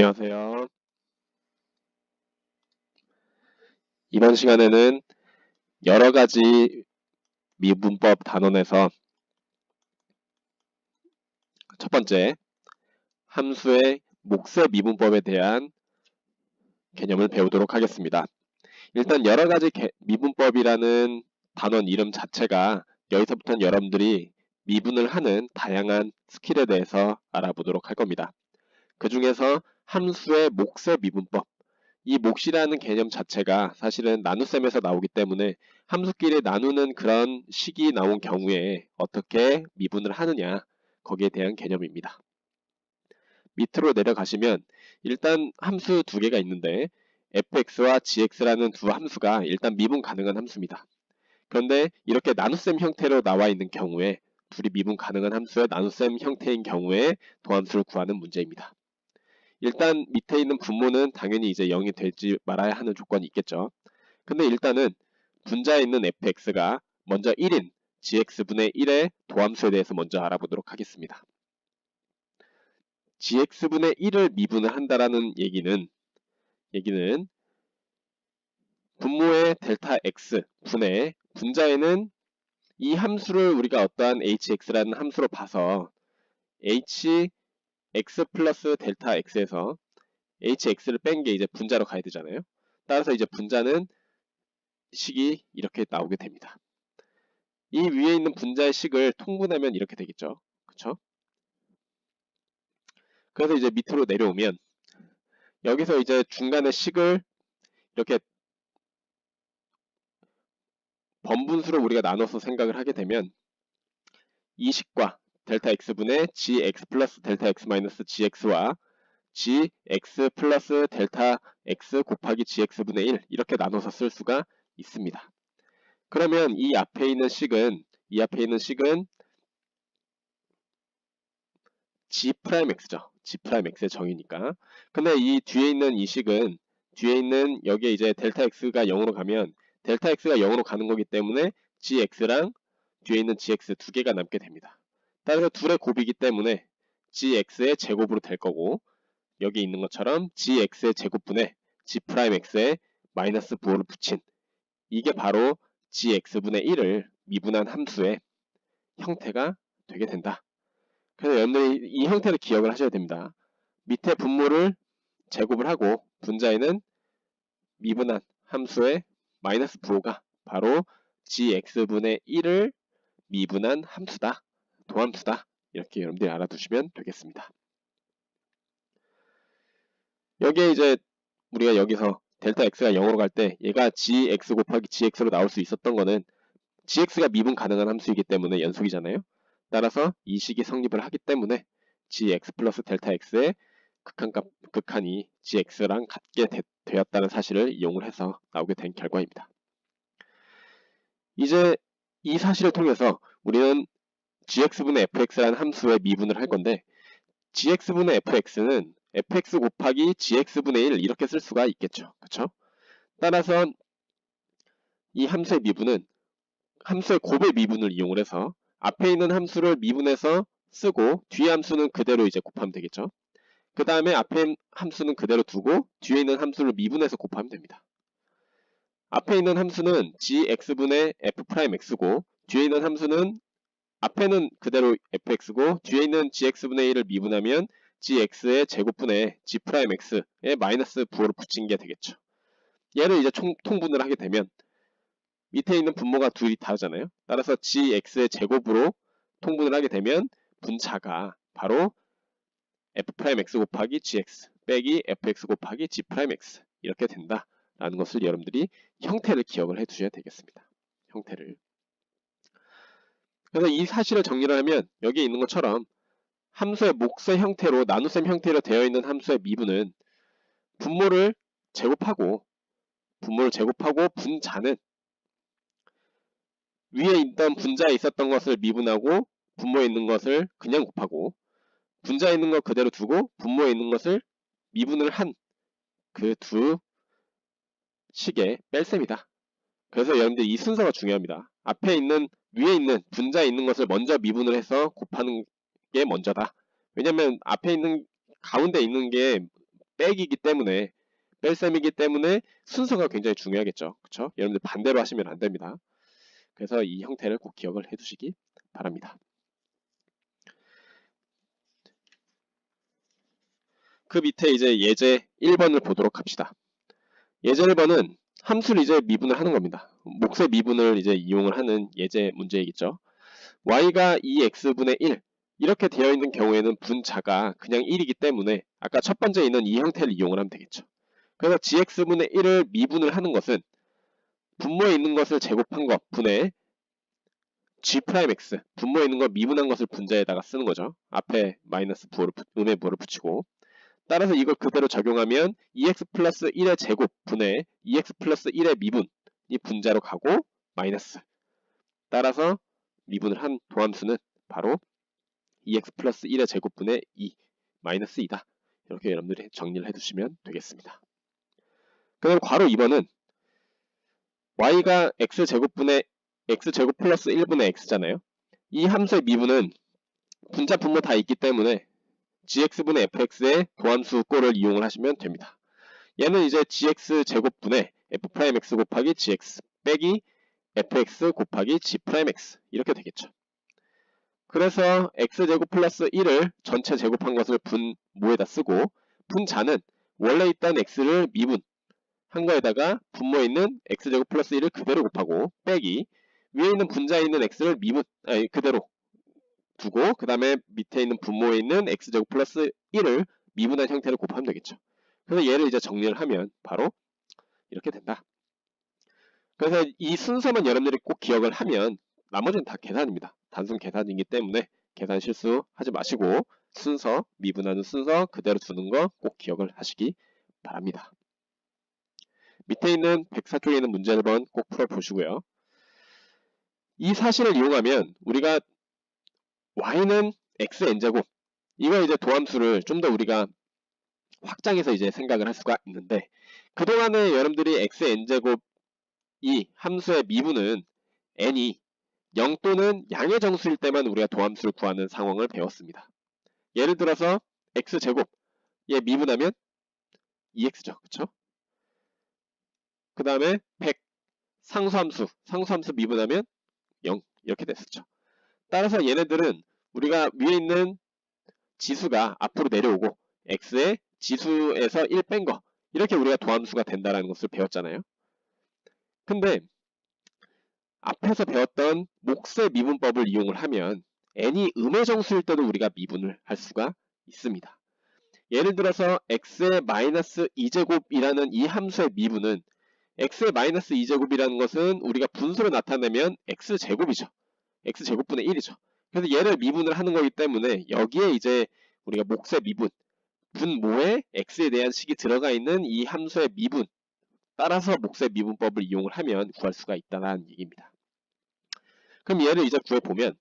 안녕하세요. 이번 시간에는 여러 가지 미분법 단원에서 첫 번째, 함수의 몫의 미분법에 대한 개념을 배우도록 하겠습니다. 일단 여러 가지 미분법이라는 단원 이름 자체가 여기서부터는 여러분들이 미분을 하는 다양한 스킬에 대해서 알아보도록 할 겁니다. 그 중에서 함수의 몫의 미분법, 이 몫이라는 개념 자체가 사실은 나눗셈에서 나오기 때문에 함수끼리 나누는 그런 식이 나온 경우에 어떻게 미분을 하느냐, 거기에 대한 개념입니다. 밑으로 내려가시면 일단 함수 두 개가 있는데 fx와 gx라는 두 함수가 일단 미분 가능한 함수입니다. 그런데 이렇게 나눗셈 형태로 나와 있는 경우에 둘이 미분 가능한 함수의 나눗셈 형태인 경우에 도함수를 구하는 문제입니다. 일단 밑에 있는 분모는 당연히 이제 0이 되지 말아야 하는 조건이 있겠죠. 근데 일단은 분자에 있는 fx가 먼저 1인 gx분의 1의 도함수에 대해서 먼저 알아보도록 하겠습니다. gx분의 1을 미분을 한다라는 얘기는 분모의 델타 x 분의 분자에는 이 함수를 우리가 어떠한 hx라는 함수로 봐서 hx 플러스 델타 x에서 hx를 뺀 게 이제 분자로 가야 되잖아요. 따라서 이제 분자는 식이 이렇게 나오게 됩니다. 이 위에 있는 분자의 식을 통분하면 이렇게 되겠죠. 그쵸? 그래서 이제 밑으로 내려오면 여기서 이제 중간의 식을 이렇게 번분수로 우리가 나눠서 생각을 하게 되면 이 식과 델타 x분의 gx 플러스 델타 x 마이너스 gx와 gx 플러스 델타 x 곱하기 gx분의 1 이렇게 나눠서 쓸 수가 있습니다. 그러면 이 앞에 있는 식은 g'x죠. g'x의 정의니까. 근데 이 뒤에 있는 이 식은 여기에 이제 델타 x가 0으로 가면 델타 x가 0으로 가는 거기 때문에 gx랑 뒤에 있는 gx 두 개가 남게 됩니다. 따라서 둘의 곱이기 때문에 gx의 제곱으로 될 거고 여기 있는 것처럼 gx의 제곱분에 g'x에 마이너스 부호를 붙인 이게 바로 gx분의 1을 미분한 함수의 형태가 되게 된다. 그래서 여러분들이 이 형태를 기억을 하셔야 됩니다. 밑에 분모를 제곱을 하고 분자에는 미분한 함수의 마이너스 부호가 바로 gx분의 1을 미분한 함수다. 도함수다. 이렇게 여러분들이 알아두시면 되겠습니다. 여기에 이제 우리가 여기서 델타 x가 0으로 갈 때 얘가 gx 곱하기 gx로 나올 수 있었던 거는 gx가 미분 가능한 함수이기 때문에 연속이잖아요. 따라서 이 식이 성립을 하기 때문에 gx 플러스 델타 x의 극한이 gx랑 같게 되었다는 사실을 이용을 해서 나오게 된 결과입니다. 이제 이 사실을 통해서 우리는 gx분의 fx라는 함수의 미분을 할 건데 gx분의 fx는 fx 곱하기 gx분의 1 이렇게 쓸 수가 있겠죠. 그렇죠? 따라서 이 함수의 미분은 함수의 곱의 미분을 이용을 해서 앞에 있는 함수를 미분해서 쓰고 뒤에 함수는 그대로 이제 곱하면 되겠죠. 그 다음에 앞에 함수는 그대로 두고 뒤에 있는 함수를 미분해서 곱하면 됩니다. 앞에 있는 함수는 gx분의 f'x고 뒤에 있는 함수는 앞에는 그대로 fx고 뒤에 있는 gx분의 1을 미분하면 gx의 제곱분의 g'x에 마이너스 부호를 붙인 게 되겠죠. 얘를 이제 통분을 하게 되면 밑에 있는 분모가 둘이 다르잖아요. 따라서 gx의 제곱으로 통분을 하게 되면 분차가 바로 f'x 곱하기 gx 빼기 fx 곱하기 g'x 이렇게 된다라는 것을 여러분들이 형태를 기억을 해두셔야 되겠습니다. 형태를. 그래서 이 사실을 정리를 하면 여기에 있는 것처럼 함수의 몫의 형태로 나눗셈 형태로 되어 있는 함수의 미분은 분모를 제곱하고 분자는 위에 있던 분자에 있었던 것을 미분하고 분모에 있는 것을 그냥 곱하고 분자에 있는 것 그대로 두고 분모에 있는 것을 미분을 한 그 두 식의 뺄셈이다. 그래서 여러분들 이 순서가 중요합니다. 위에 있는 분자에 있는 것을 먼저 미분을 해서 곱하는 게 먼저다. 왜냐면 앞에 있는 가운데 있는 게 빼기이기 때문에 뺄셈이기 때문에 순서가 굉장히 중요하겠죠. 그쵸? 여러분들 반대로 하시면 안 됩니다. 그래서 이 형태를 꼭 기억을 해두시기 바랍니다. 그 밑에 이제 예제 1번을 보도록 합시다. 예제 1번은 함수를 이제 미분을 하는 겁니다. 몫의 미분을 이제 이용을 하는 예제 문제이겠죠. y가 2x분의 1 이렇게 되어 있는 경우에는 분자가 그냥 1이기 때문에 아까 첫 번째 있는 이 형태를 이용을 하면 되겠죠. 그래서 gx분의 1을 미분을 하는 것은 분모에 있는 것을 제곱한 것 분의 g'x 분모에 있는 걸 미분한 것을 분자에다가 쓰는 거죠. 앞에 마이너스 부호를 음의 부호를 붙이고 따라서 이걸 그대로 적용하면 2x 플러스 1의 제곱 분의 2x 플러스 1의 미분이 분자로 가고 마이너스 따라서 미분을 한 도함수는 바로 2x 플러스 1의 제곱분의 2 마이너스 2다. 이렇게 여러분들이 정리를 해두시면 되겠습니다. 그다음 괄호 2번은 y가 x제곱분의 x제곱 플러스 1분의 x잖아요. 이 함수의 미분은 분자 분모 다 있기 때문에 gx분의 fx의 도함수 꼴을 이용을 하시면 됩니다. 얘는 이제 gx제곱분의 f'x 곱하기 gx 빼기 fx 곱하기 g'x 이렇게 되겠죠. 그래서 x제곱 플러스 1을 전체 제곱한 것을 분모에다 쓰고 분자는 원래 있던 x를 미분한 거에다가 분모에 있는 x제곱 플러스 1을 그대로 곱하고 빼기 위에 있는 분자에 있는 x를 그대로 두고 그 다음에 밑에 있는 분모에 있는 x제곱 플러스 1을 미분한 형태를 곱하면 되겠죠. 그래서 얘를 이제 정리를 하면 바로 이렇게 된다. 그래서 이 순서만 여러분들이 꼭 기억을 하면 나머지는 다 계산입니다. 단순 계산이기 때문에 계산 실수하지 마시고 순서, 미분하는 순서 그대로 두는 거 꼭 기억을 하시기 바랍니다. 밑에 있는 104쪽에 있는 문제 1번 꼭 풀어보시고요. 이 사실을 이용하면 우리가 y는 xn제곱 이거 이제 도함수를 좀 더 우리가 확장해서 이제 생각을 할 수가 있는데 그동안에 여러분들이 xn제곱 이 함수의 미분은 n이 0 또는 양의 정수일 때만 우리가 도함수를 구하는 상황을 배웠습니다. 예를 들어서 x제곱 얘 미분하면 2x죠. 그쵸? 그 다음에 100 상수함수 미분하면 0 이렇게 됐었죠. 따라서 얘네들은 우리가 위에 있는 지수가 앞으로 내려오고 x의 지수에서 1 뺀 거 이렇게 우리가 도함수가 된다는 것을 배웠잖아요. 근데 앞에서 배웠던 몫의 미분법을 이용을 하면 n이 음의 정수일 때도 우리가 미분을 할 수가 있습니다. 예를 들어서 x의 마이너스 2제곱이라는 이 함수의 미분은 x의 마이너스 2제곱이라는 것은 우리가 분수로 나타내면 x제곱이죠. x제곱분의 1이죠. 그래서 얘를 미분을 하는 거기 때문에 여기에 이제 우리가 몫의 미분, 분모에 x에 대한 식이 들어가 있는 이 함수의 미분 따라서 몫의 미분법을 이용을 하면 구할 수가 있다는 얘기입니다. 그럼 얘를 이제 구해보면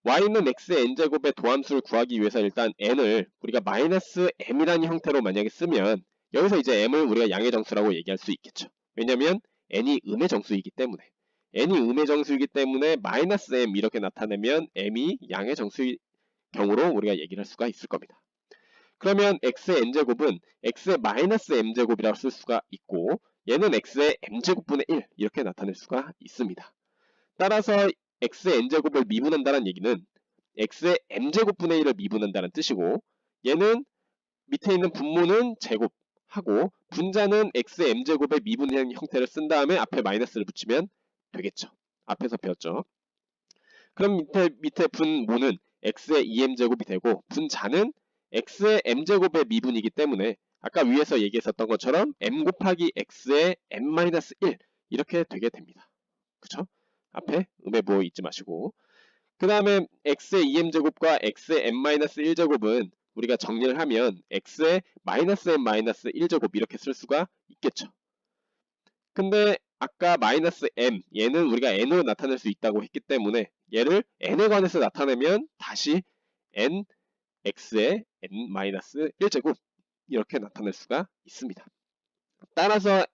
y는 x의 n제곱의 도함수를 구하기 위해서 일단 n을 우리가 마이너스 m이라는 형태로 만약에 쓰면 여기서 이제 m을 우리가 양의 정수라고 얘기할 수 있겠죠. 왜냐면 n이 음의 정수이기 때문에 n이 음의 정수이기 때문에 마이너스 m 이렇게 나타내면 m이 양의 정수의 경우로 우리가 얘기를 할 수가 있을 겁니다. 그러면 x의 n제곱은 x의 마이너스 m제곱이라고 쓸 수가 있고 얘는 x의 m제곱분의 1 이렇게 나타낼 수가 있습니다. 따라서 x의 n제곱을 미분한다는 얘기는 x의 m제곱분의 1을 미분한다는 뜻이고 얘는 밑에 있는 분모는 제곱하고 분자는 x의 m제곱의 미분한 형태를 쓴 다음에 앞에 마이너스를 붙이면 되겠죠. 앞에서 배웠죠. 그럼 밑에 분모는 x의 2m제곱이 되고 분자는 x의 m제곱의 미분이기 때문에 아까 위에서 얘기했었던 것처럼 m 곱하기 x의 m-1 이렇게 되게 됩니다. 그쵸? 앞에 음의 부호 잊지 마시고 그 다음에 x의 2m제곱과 x의 m-1제곱은 우리가 정리를 하면 x의 마이너스 m-1제곱 이렇게 쓸 수가 있겠죠. 근데 아까 마이너스 m 얘는 우리가 n으로 나타낼 수 있다고 했기 때문에 얘를 n에 관해서 나타내면 다시 n x의 n-1제곱 이렇게 나타낼 수가 있습니다. 따라서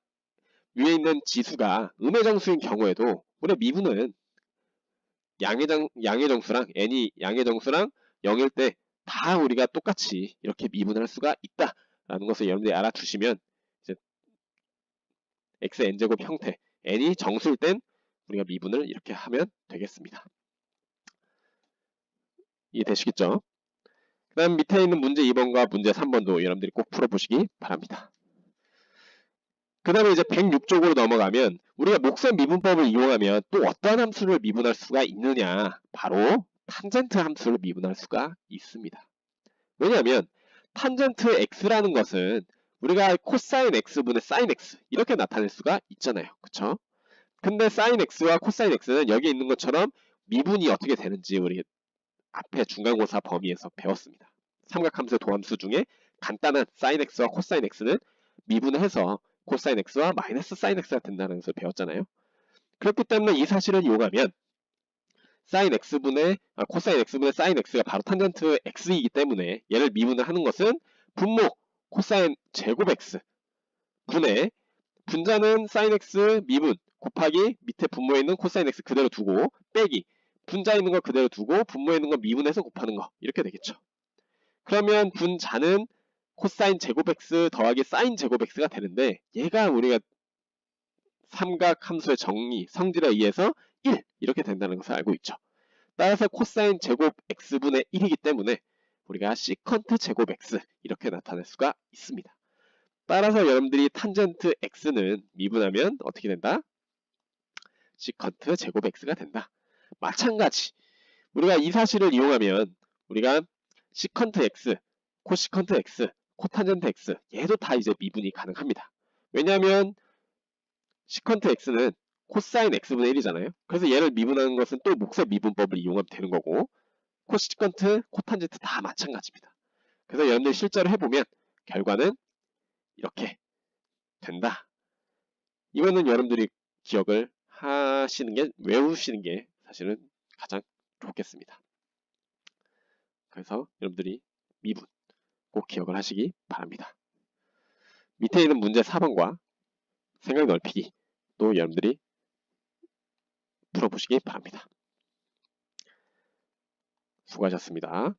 위에 있는 지수가 음의 정수인 경우에도 우리 미분은 양의 정수랑 n이 양의 정수랑 0일 때 다 우리가 똑같이 이렇게 미분할 수가 있다 라는 것을 여러분들이 알아두시면 이제 xn제곱 형태 n이 정수일 땐 우리가 미분을 이렇게 하면 되겠습니다. 이해되시겠죠? 그 다음 밑에 있는 문제 2번과 문제 3번도 여러분들이 꼭 풀어보시기 바랍니다. 그 다음에 이제 106쪽으로 넘어가면 우리가 목셈 미분법을 이용하면 또 어떠한 함수를 미분할 수가 있느냐, 바로 탄젠트 함수를 미분할 수가 있습니다. 왜냐하면 탄젠트 x라는 것은 우리가 코사인 x분의 사인 x 이렇게 나타낼 수가 있잖아요. 그쵸? 근데 사인 x와 코사인 x는 여기 있는 것처럼 미분이 어떻게 되는지 우리 앞에 중간고사 범위에서 배웠습니다. 삼각함수 도함수 중에 간단한 사인 x와 코사인 x는 미분해서 코사인 x와 마이너스 사인 x가 된다는 것을 배웠잖아요. 그렇기 때문에 이 사실을 이용하면 코사인 x분의 사인 x가 바로 탄젠트 x이기 때문에 얘를 미분을 하는 것은 분모 코사인 제곱 x 분의 분자는 사인 x 미분 곱하기 밑에 분모에 있는 코사인 x 그대로 두고 빼기 분자에 있는 거 그대로 두고 분모에 있는 거 미분해서 곱하는 거 이렇게 되겠죠. 그러면 분자는 코사인 제곱 x 더하기 사인 제곱 x가 되는데 얘가 우리가 삼각함수의 정의, 성질에 의해서 1 이렇게 된다는 것을 알고 있죠. 따라서 코사인 제곱 x분의 1이기 때문에 우리가 시컨트 제곱 x 이렇게 나타낼 수가 있습니다. 따라서 여러분들이 탄젠트 x는 미분하면 어떻게 된다? 시컨트 제곱 x가 된다. 마찬가지 우리가 이 사실을 이용하면 우리가 시컨트 x, 코시컨트 x, 코탄젠트 x 얘도 다 이제 미분이 가능합니다. 왜냐하면 시컨트 x는 코사인 x분의 1이잖아요. 그래서 얘를 미분하는 것은 또 목셈 미분법을 이용하면 되는 거고 코시컨트, 코탄젠트 다 마찬가지입니다. 그래서 여러분들이 실제로 해보면 결과는 이렇게 된다. 이거는 여러분들이 기억을 하시는 게, 외우시는 게 사실은 가장 좋겠습니다. 그래서 여러분들이 미분 꼭 기억을 하시기 바랍니다. 밑에 있는 문제 4번과 생각 넓히기 또 여러분들이 풀어보시기 바랍니다. 수고하셨습니다.